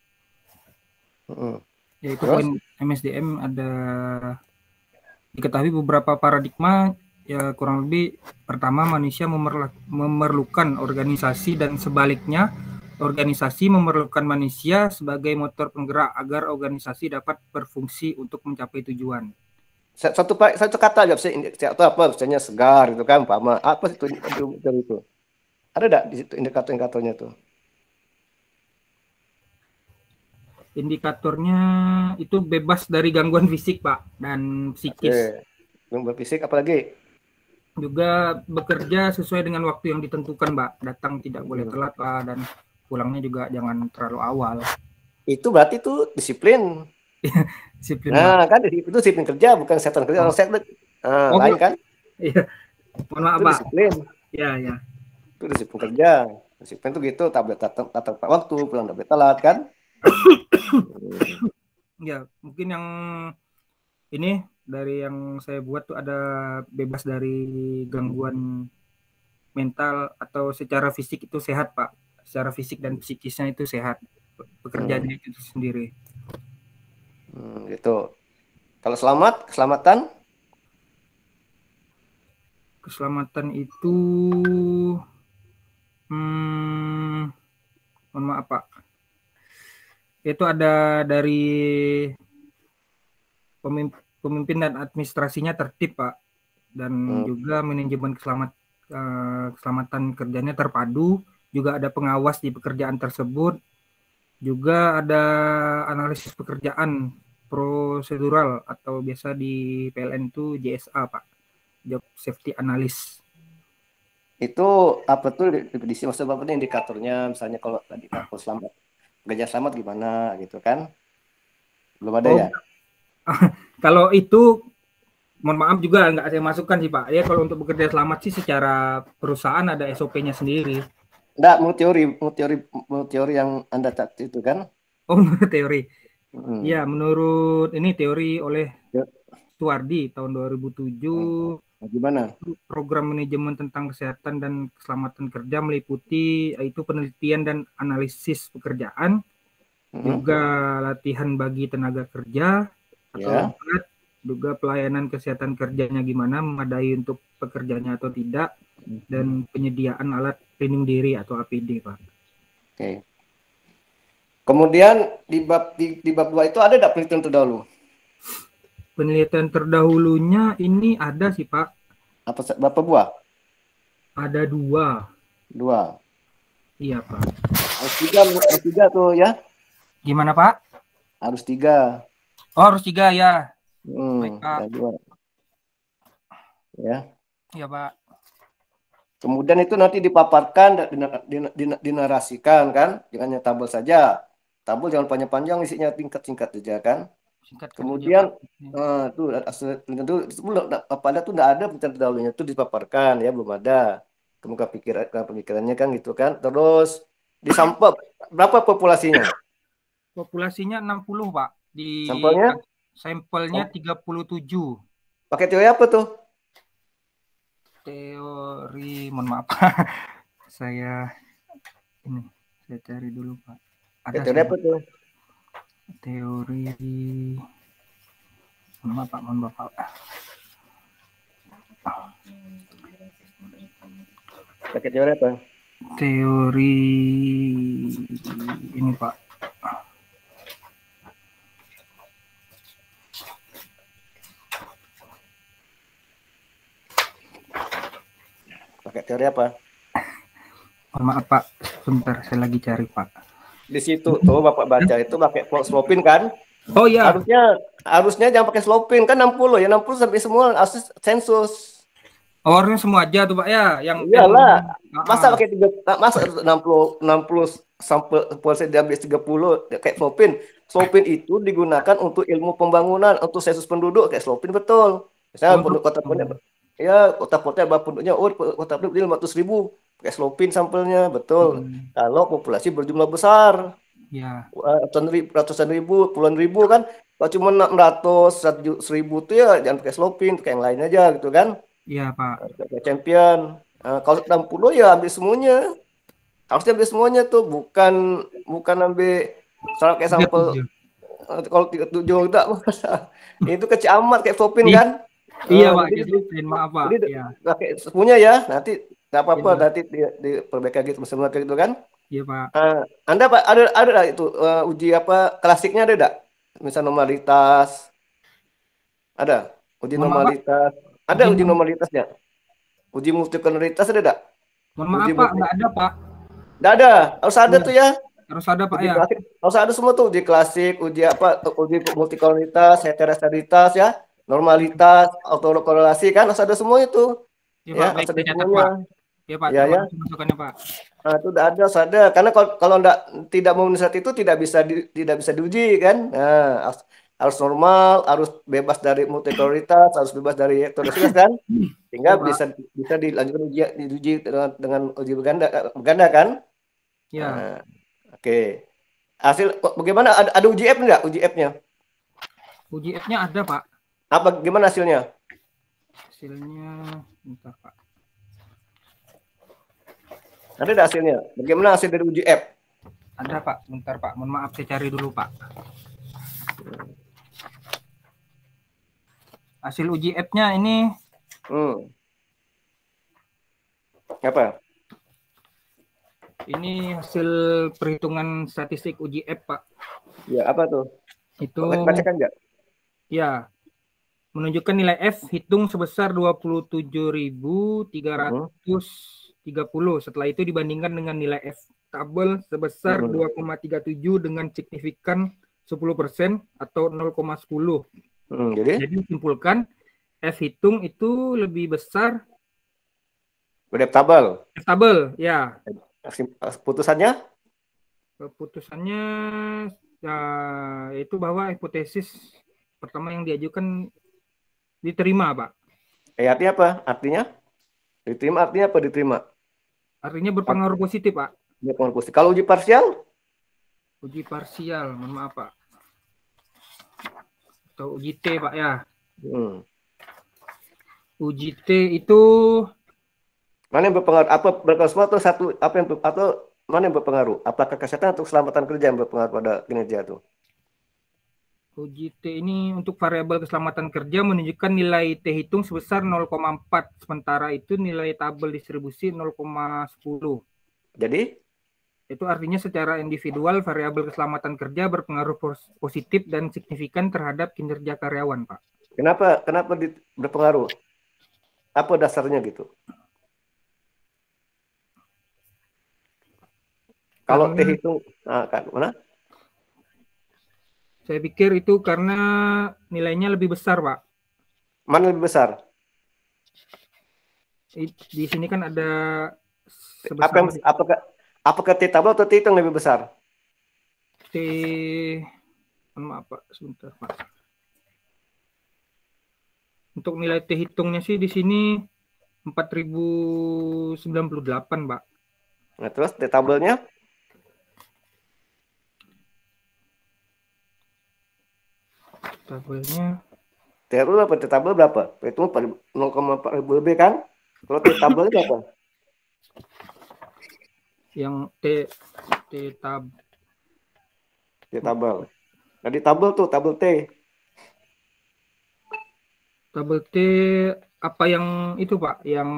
Yaitu poin MSDM ada diketahui beberapa paradigma. Ya, kurang lebih pertama manusia memerlukan organisasi dan sebaliknya organisasi memerlukan manusia sebagai motor penggerak agar organisasi dapat berfungsi untuk mencapai tujuan. satu kata aja, atau apa, misalnya segar itu kan, apa itu itu? Ada enggak di situ indikator-indikatornya tuh? Indikatornya itu bebas dari gangguan fisik, Pak, dan psikis. Gangguan fisik apalagi? Juga bekerja sesuai dengan waktu yang ditentukan, Mbak. Datang tidak boleh telat, Pak, dan pulangnya juga jangan terlalu awal. Itu berarti itu disiplin. Disiplin, Nah, Mbak. kan itu disiplin kerja, bukan kesehatan kerja. Orang sehat, lain kan? Iya. Mohon maaf, Itu Pak. disiplin. Iya, iya. Itu disiplin kerja. Disiplin itu gitu, tablet tepat waktu, pulang tablet telat kan? Ya, mungkin yang ini dari yang saya buat tuh ada bebas dari gangguan mental atau secara fisik itu sehat, Pak. Secara fisik dan psikisnya itu sehat. Pekerjaannya itu sendiri. Gitu. Kalau keselamatan itu mohon maaf, Pak. Itu ada dari pemimpin dan administrasinya tertib, Pak. Dan juga manajemen keselamatan kerjanya terpadu. Juga ada pengawas di pekerjaan tersebut. Juga ada analisis pekerjaan prosedural atau biasa di PLN itu JSA, Pak. Job Safety Analyst. itu apa tuh definisi, maksudnya apa nih indikatornya, misalnya kalau tadi kalau selamat, kerja selamat gimana gitu kan? Belum ada ya? Kalau itu mohon maaf juga nggak saya masukkan sih, Pak. Ya kalau untuk bekerja selamat sih secara perusahaan ada SOP-nya sendiri. Enggak, mau teori yang Anda catat itu kan? Oh, menurut teori. Ya, menurut ini teori oleh Suwardi tahun 2007. Gimana? Program manajemen tentang kesehatan dan keselamatan kerja meliputi itu penelitian dan analisis pekerjaan, juga latihan bagi tenaga kerja atau juga pelayanan kesehatan kerjanya gimana, memadai untuk pekerjaannya atau tidak, dan penyediaan alat pelindung diri atau APD, Pak. Oke. Kemudian di bab 2 itu ada enggak penelitian terdahulu? Penelitian terdahulunya ini ada sih, Pak. Berapa buah? Ada 2. Iya, Pak. Harus 3 tuh ya. Gimana, Pak? Harus 3. Oh, harus 3 ya. Baik, Pak. 2. Ya. Iya, Pak. Kemudian itu nanti dipaparkan, dinarasikan kan, jangan hanya tabel saja. Tabel jangan panjang-panjang, isinya singkat-singkat saja kan. Kemudian tentu apa ada tuh enggak ada penelitian terdahulunya itu dipaparkan ya, belum ada. Kemudian pemikirannya kan gitu kan. Terus disampel berapa populasinya? Populasinya 60, Pak. Di sampelnya 37. Pakai teori apa tuh? Teori, mohon maaf. saya cari dulu, Pak. Ada teori apa tuh? Teori, mohon maaf, Pak. Pakai teori apa? Teori ini, Pak. Pakai teori apa? Mohon maaf, Pak. Sebentar, saya lagi cari, Pak. Di situ tuh Bapak baca itu pakai slopin kan? Oh iya. Harusnya jangan pakai slopin kan 60 ya, 60 sampai semua sensus. Oh, harusnya semua aja tuh, Pak ya, yang iyalah. Masa pakai 60 sampel polisi diambil 30 kayak slopin. Slopin itu digunakan untuk ilmu pembangunan, untuk sensus penduduk kayak slopin betul. Misalnya penduduk kota Pontianak. Ya, kota-kota penduduknya kota penduduk 500.000. Pakai slopin sampelnya, betul. Kalau populasi berjumlah besar, ya. Ratusan ribu, puluhan ribu kan. Kalau cuma 600, 1.000 tuh ya jangan pakai slopin, pakai yang lain aja gitu kan. Iya, Pak. Pakai champion. Kalau 60 ya ambil semuanya. Harusnya ambil semuanya tuh, bukan ambil kayak sampel. Kalau 37 enggak, itu kecil amat kayak slopin kan. Iya, Pak. Maaf, Pak. Jadi pakai semuanya ya, nanti nggak apa-apa, nanti diperbaiki gitu semua gitu kan. Iya, Pak. Anda Pak ada itu uji apa klasiknya ada enggak? Misal normalitas. Ada? Uji Mohon maaf, Pak. normalitas. Ada uji normalitasnya. Uji multikoloritas ada enggak? Mohon maaf Uji Pak, nggak ada Pak. Enggak ada. Harus ada tuh ya. Harus ada Pak Uji ya. klasik. Harus ada semua tuh uji klasik, uji apa? Uji multikoloritas, heteroseritas ya, normalitas, autokorelasi kan harus ada semua itu. Ya, Ya, Pak, baik harus ada saya catat semuanya. Pak. Ya Pak, Ya, terima ya. kasih masukannya Pak. Nah, itu udah ada, harus ada. Karena kalau tidak memenuhi syarat itu tidak bisa diuji kan. Nah, harus normal, harus bebas dari multikoloritas, harus bebas dari heteroseritas kan. Sehingga Ya, Pak. bisa dilanjutkan diuji dengan uji berganda kan. Ya. Nah, oke. Hasil bagaimana? Ada uji F enggak? Uji F-nya? Uji F-nya ada Pak. Apa gimana hasilnya? Hasilnya bentar Pak. Ada enggak hasilnya? Bagaimana hasil dari uji F? Ada Pak, bentar Pak. Mohon maaf saya cari dulu Pak. Hasil uji F-nya ini Apa? ini hasil perhitungan statistik uji F Pak. Ya, apa tuh? Itu Bacakan enggak? ya menunjukkan nilai F hitung sebesar 27.330. Setelah itu dibandingkan dengan nilai F tabel sebesar 2,37 dengan signifikan 10% atau 0,10. Jadi simpulkan F hitung itu lebih besar F tabel. F tabel, ya. Putusannya? Keputusannya ya, itu bahwa hipotesis pertama yang diajukan diterima, Pak. Artinya apa? Artinya? Diterima artinya apa diterima? Artinya berpengaruh positif, Pak. Berpengaruh positif. Kalau uji parsial? Uji parsial, mohon maaf, Pak. Atau uji T, Pak, ya. Uji T itu mana yang berpengaruh? Apa berpengaruh semua atau satu? Apa yang atau mana yang berpengaruh? Apakah kesehatan atau keselamatan kerja yang berpengaruh pada kinerja itu? Uji T ini untuk variabel keselamatan kerja menunjukkan nilai T hitung sebesar 0,4, sementara itu nilai tabel distribusi 0,10. Jadi? Itu artinya secara individual variabel keselamatan kerja berpengaruh positif dan signifikan terhadap kinerja karyawan, Pak. Kenapa berpengaruh? Apa dasarnya gitu? Kalau T hitung, mana? Saya pikir itu karena nilainya lebih besar, Pak. Mana lebih besar? Di sini kan ada sebesar. Apakah T tabel atau T hitung lebih besar? T, maaf Pak, sebentar Pak. Untuk nilai T hitungnya sih di sini 4098, Pak. Nah, terus T tabelnya? Tabelnya TRU apa? T tabel berapa? Itu 0,4 lebih kan? Kalau T tabelnya berapa? Yang T tabel. Nah, di tabel tuh, tabel T. Tabel T apa yang itu, Pak? Yang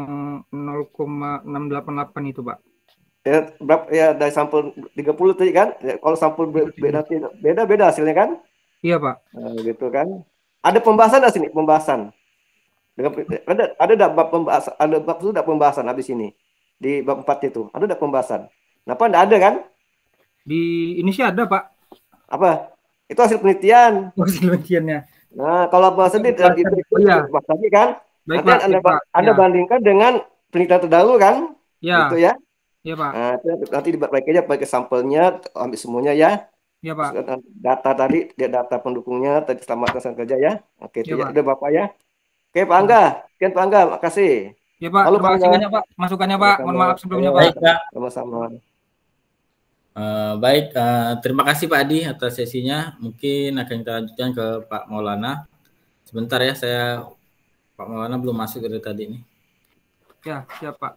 0,688 itu, Pak. Ya, berapa ya dari sampel 30 tadi kan? Ya, kalau sampel beda hasilnya kan? Iya, Pak. Nah, gitu kan. Ada pembahasan di sini, pembahasan. Ada bab pembahasan, ada bab sudah pembahasan habis ini. Di bab 4 itu. Ada pembahasan. Kenapa enggak ada kan? Di ini sih ada, Pak. Apa? Itu hasil penelitian. Hasil penelitiannya. Nah, kalau pembahasan itu ya. tadi kan? Baik, nanti Pak. Anda bandingkan dengan penelitian terdahulu kan? Ya. Gitu ya. Iya, Pak. Nah, nanti diperbaiki aja pakai sampelnya, ambil semuanya ya. Iya, Pak. Data tadi, data pendukungnya, tadi keselamatan kerja ya. Oke, ya, udah Bapak ya. Oke, Pak Angga. Sekian Pak Angga, makasih. Ya, Pak. Halo, terima kasih banyak, Pak. Masukannya, Pak. Mohon maaf sebelumnya, Pak. Baik, Pak. Sama-sama. Baik, terima kasih Pak Adi atas sesinya. Mungkin akan kita lanjutkan ke Pak Maulana. Sebentar ya, Pak Maulana belum masuk dari tadi nih. Ya, siap Pak.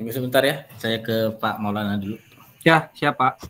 Tunggu sebentar ya, saya ke Pak Maulana dulu. Ya, siap Pak.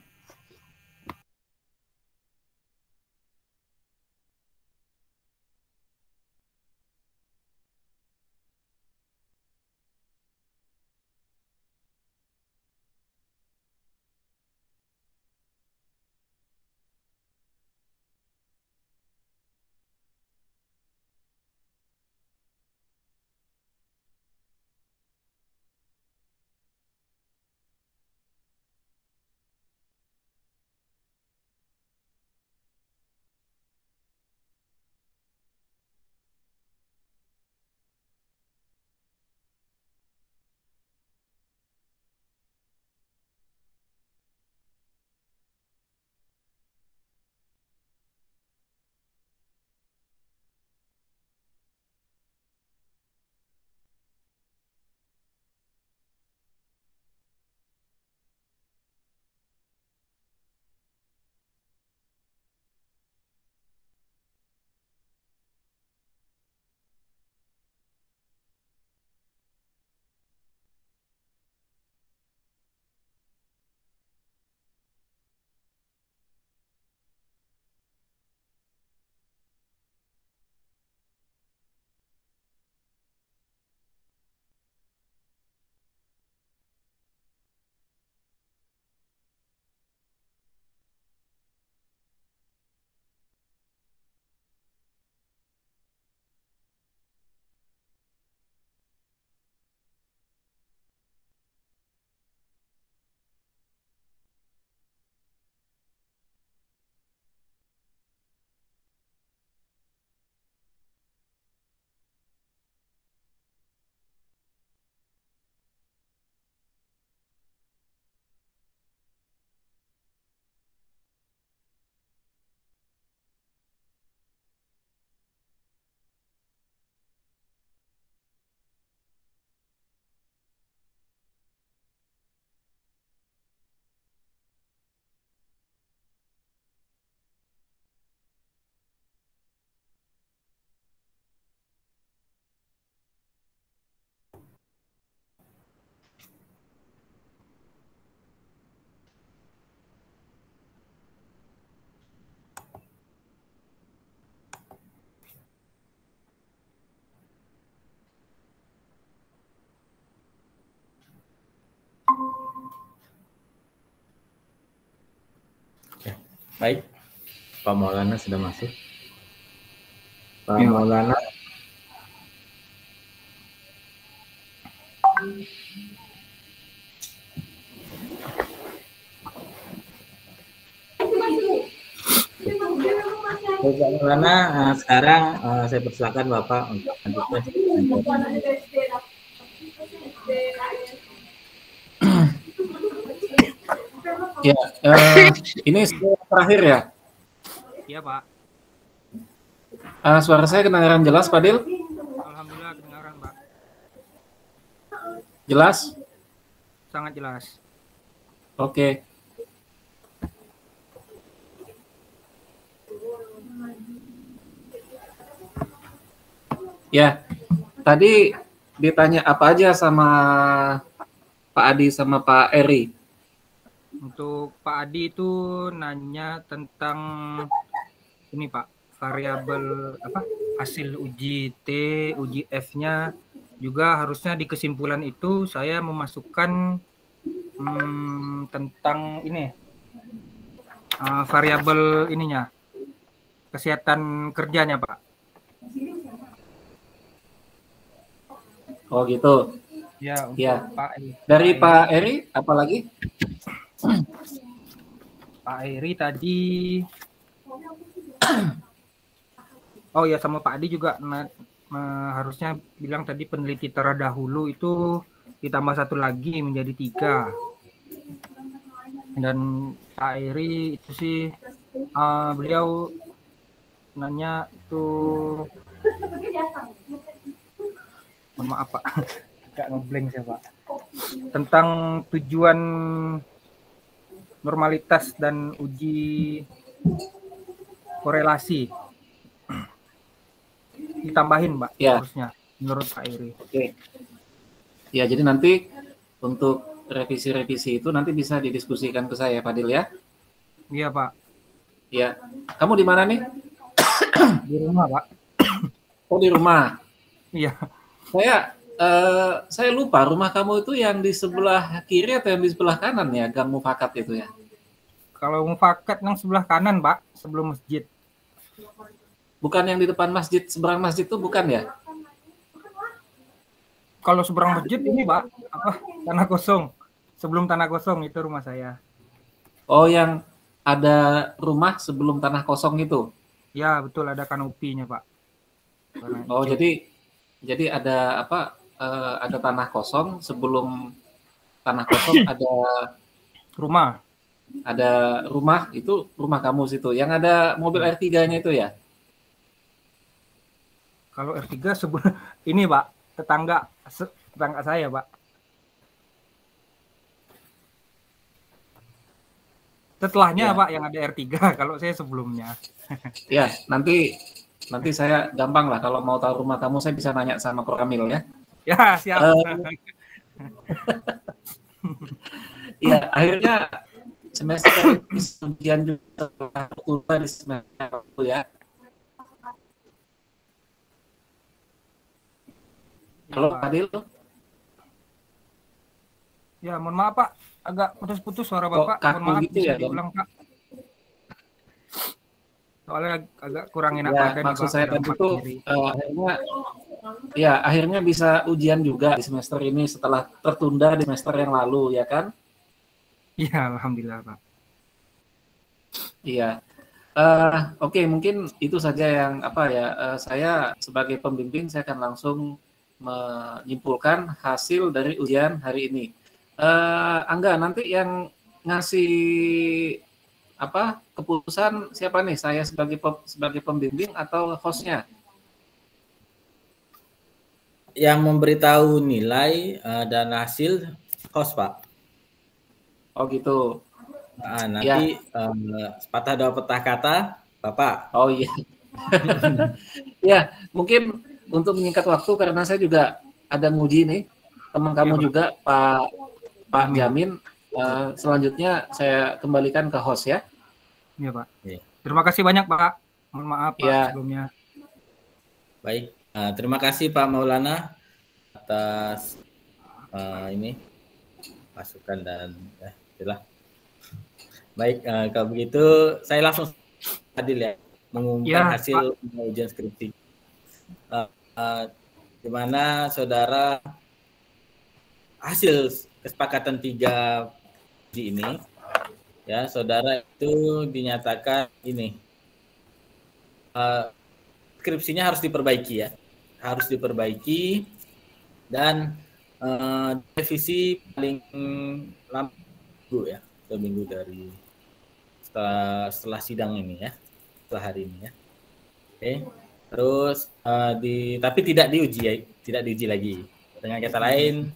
Oke, baik. Pak Maulana sudah masuk. Pak Ya. Maulana. Baik, Pak Maulana, sekarang saya persilakan Bapak untuk lanjutkan. Ya, ini terakhir ya. Iya Pak. Suara saya kedengaran jelas, Pak Dil? Alhamdulillah kedengaran Pak. Jelas? Sangat jelas. Oke. Ya, tadi ditanya apa aja sama Pak Adi sama Pak Eri? Untuk Pak Adi itu nanya tentang ini Pak, variabel apa hasil uji T, uji F-nya juga harusnya di kesimpulan itu saya memasukkan tentang ini variabel ininya kesehatan kerjanya Pak. Oh gitu. Ya, untuk Ya. Pak Eri. Dari Pak Eri, apa lagi? Pak Eri tadi, oh ya sama Pak Adi juga harusnya bilang tadi peneliti terdahulu itu ditambah satu lagi menjadi 3. Dan Pak Eri itu sih beliau nanya itu, mohon maaf Pak, agak ngeblank saya Pak, tentang tujuan normalitas dan uji korelasi ditambahin Mbak, Ya. harusnya menurut Pak Eri. Oke. Ya, jadi nanti untuk revisi-revisi itu nanti bisa didiskusikan ke saya, Fadil ya. Iya, Pak. Ya. Kamu di mana nih? Di rumah, Pak. Oh, di rumah. Iya. Saya lupa rumah kamu itu yang di sebelah kiri atau yang di sebelah kanan ya, Gang Mufakat itu ya. Kalau mufakat yang sebelah kanan, Pak, sebelum masjid. Bukan yang di depan masjid, seberang masjid itu bukan ya? Kalau seberang masjid ini, Pak, tanah kosong. Sebelum tanah kosong itu rumah saya. Oh, yang ada rumah sebelum tanah kosong itu. Ya, betul, ada kanopinya, Pak. Oh, jadi ada apa? Ada tanah kosong, sebelum tanah kosong ada rumah. Ada rumah, itu rumah kamu situ. Yang ada mobil R3-nya itu ya? Kalau R3 ini, Pak, tetangga saya, Pak. Setelahnya, ya. Pak, yang ada R3, kalau saya sebelumnya. Ya, nanti saya gampang lah kalau mau tahu rumah kamu, saya bisa nanya sama Ko Kamil ya. Ya, siap. Ya, akhirnya semester ujian juga di semester itu ya. Halo, Fadil. Ya, mohon maaf, Pak. Agak putus-putus suara Bapak. Mohon maaf, gitu bisa ya, diulang, Pak. Soalnya agak kurang enak ya, badan. Maksud Pak, saya tadi itu akhirnya bisa ujian juga di semester ini setelah tertunda di semester yang lalu, ya kan? Iya, alhamdulillah, Pak. Iya. Oke, mungkin itu saja yang saya sebagai pembimbing saya akan langsung menyimpulkan hasil dari ujian hari ini. Angga, nanti yang ngasih keputusan siapa nih? Saya sebagai pembimbing atau hostnya? Yang memberitahu nilai dan hasil host, Pak. Oh gitu. Nah, nanti sepatah dua patah kata, Bapak. Oh iya. Ya, mungkin untuk menyingkat waktu karena saya juga ada nguji nih, teman kamu juga Pak Jamin. Selanjutnya saya kembalikan ke host ya. Iya, Pak. Terima kasih banyak, Pak. Mohon maaf, Pak, sebelumnya. Baik, terima kasih Pak Maulana atas ini masukan dan itulah. Baik, kalau begitu saya langsung adil ya mengumumkan hasil ujian skripsi. Di mana saudara hasil kesepakatan 3 uji ini, ya saudara itu dinyatakan ini skripsinya harus diperbaiki ya, harus diperbaiki dan revisi paling lama minggu ya, 2 minggu dari setelah sidang ini ya, setelah hari ini ya. Oke. Terus tapi tidak diuji lagi. Dengan kata lain,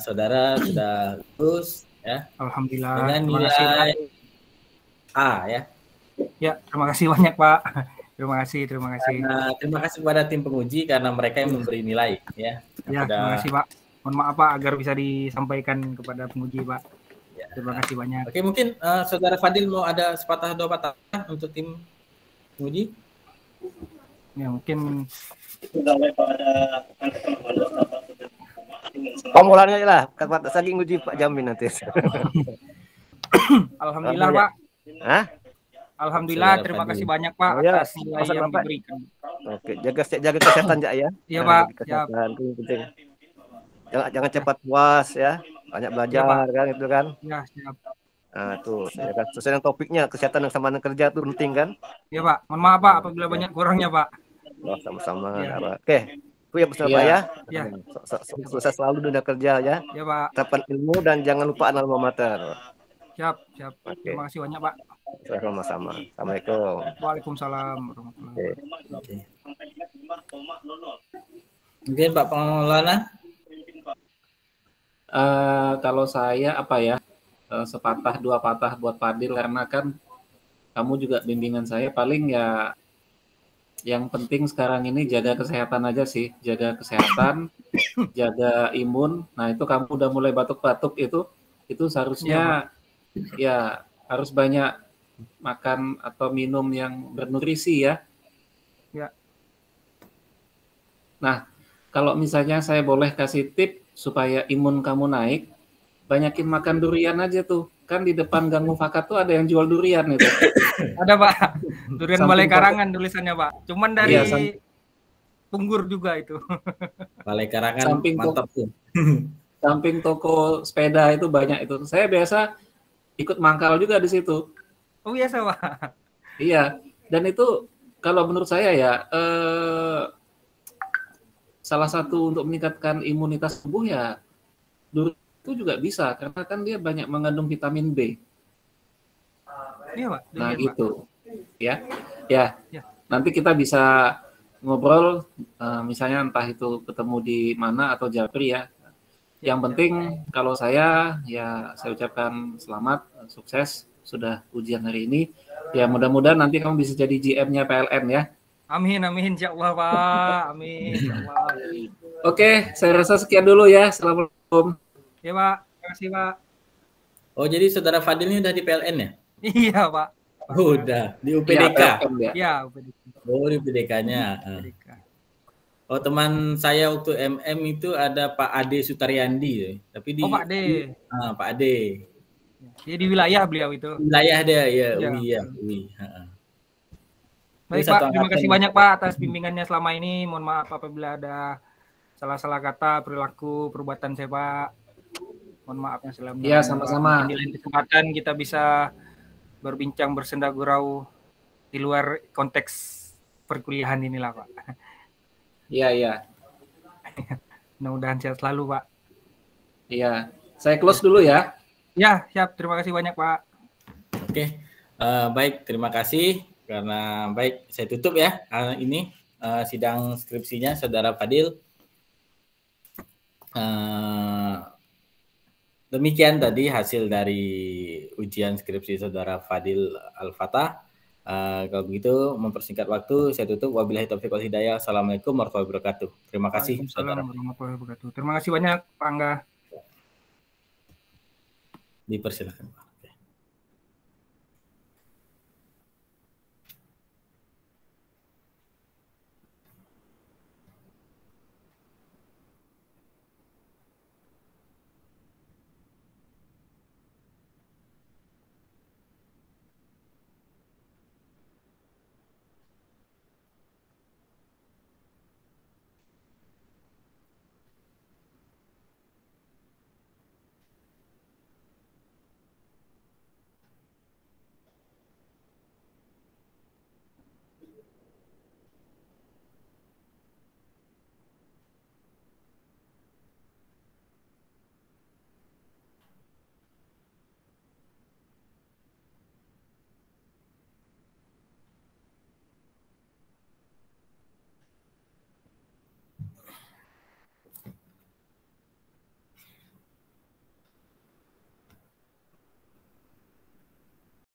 saudara sudah lulus ya. Alhamdulillah. Dengan nilai A ya. Ya, terima kasih banyak, Pak. Terima kasih. Terima kasih kepada tim penguji karena mereka yang memberi nilai ya. Ya, terima kasih, Pak. Mohon maaf, Pak, agar bisa disampaikan kepada penguji, Pak. Ya. Terima kasih banyak. Oke, mungkin saudara Fadil mau ada sepatah dua patah untuk tim penguji? Ya, mungkin Pemulanya lah, kata saking uji Pak Jamin nanti. Alhamdulillah, Pak. Hah? Alhamdulillah, terima kasih banyak, Pak, atas nilai yang diberikan. Oke, jaga kesehatan ya. Iya, Pak. Kesehatan itu penting. Jangan cepat puas ya. Banyak belajar kan itu kan. Ya, siap. Nah, tuh, ya kan sesuai dengan topiknya, kesehatan yang sama dengan kerja itu penting kan? Iya, Pak. Mohon maaf, Pak, apabila banyak kurangnya, Pak. Oh, sama-sama. Ya. Oke. Itu ya bersama ya. Sukses selalu dunia kerja ya. Iya, Pak. Tetapkan ilmu dan jangan lupa alma mater. Siap. Terima kasih banyak, Pak. Sama-sama. Assalamualaikum. Waalaikumsalam warahmatullahi wabarakatuh. Mungkin Pak Maulana? Kalau saya sepatah dua patah buat Fadil karena kan kamu juga bimbingan saya paling ya yang penting sekarang ini jaga kesehatan aja sih, jaga kesehatan, jaga imun. Nah itu kamu udah mulai batuk-batuk itu seharusnya ya harus banyak makan atau minum yang bernutrisi ya. Ya. Nah kalau misalnya saya boleh kasih tip supaya imun kamu naik, banyakin makan durian aja tuh. Kan di depan Gang Mufakat tuh ada yang jual durian itu. Ada Pak, durian Balai Karangan tulisannya Pak. Cuman dari Iya, Punggur juga itu. Balai Karangan Samping mantap tuh. samping toko sepeda itu banyak itu. Saya biasa ikut mangkal juga di situ. Oh biasa Pak. Iya, dan itu kalau menurut saya ya salah satu untuk meningkatkan imunitas tubuh ya durian itu juga bisa karena kan dia banyak mengandung vitamin B. Iya Pak. Nah durian, Pak. gitu, ya. Ya, Ya. nanti kita bisa ngobrol, misalnya entah itu ketemu di mana atau japri ya. Yang penting kalau saya ucapkan selamat, sukses sudah ujian hari ini. Ya mudah-mudahan nanti kamu bisa jadi GM-nya PLN ya. Amin, insya Allah Pak. Amin, insya Allah. Oke, saya rasa sekian dulu ya. Assalamualaikum. Ya Pak, terima kasih Pak. Oh, jadi saudara Fadil ini udah di PLN ya? Iya Pak. Udah, di UPDK. Ya. Ya, UPDK. Oh, di UPDK-nya. Oh, teman saya waktu MM itu ada Pak Ade Sutaryandi, tapi di Pak Ade. Pak Ade. Dia di wilayah beliau itu. Wilayah dia ya, Ya. UI ya, UI. Baik Pak, terima kasih banyak Pak atas bimbingannya selama ini. Mohon maaf apabila ada salah-salah kata, perilaku, perbuatan saya Pak. Mohon maaf yang selama. Iya, sama-sama. Di lain kesempatan kita bisa berbincang bersenda gurau di luar konteks perkuliahan inilah Pak. Iya. Mudah-mudahan sehat selalu Pak. Iya. Saya close dulu ya. Ya, siap. Terima kasih banyak Pak. Oke, baik. Terima kasih. Karena baik, saya tutup ya ini sidang skripsinya saudara Fadil. Demikian tadi hasil dari ujian skripsi saudara Fadil Al-Fatah. Kalau begitu mempersingkat waktu, saya tutup. Wabillahi taufiq wal hidayah. Assalamualaikum warahmatullahi wabarakatuh. Terima kasih. Waalaikumsalam warahmatullahi wabarakatuh. Terima kasih banyak Pak Angga. Dipersilakan.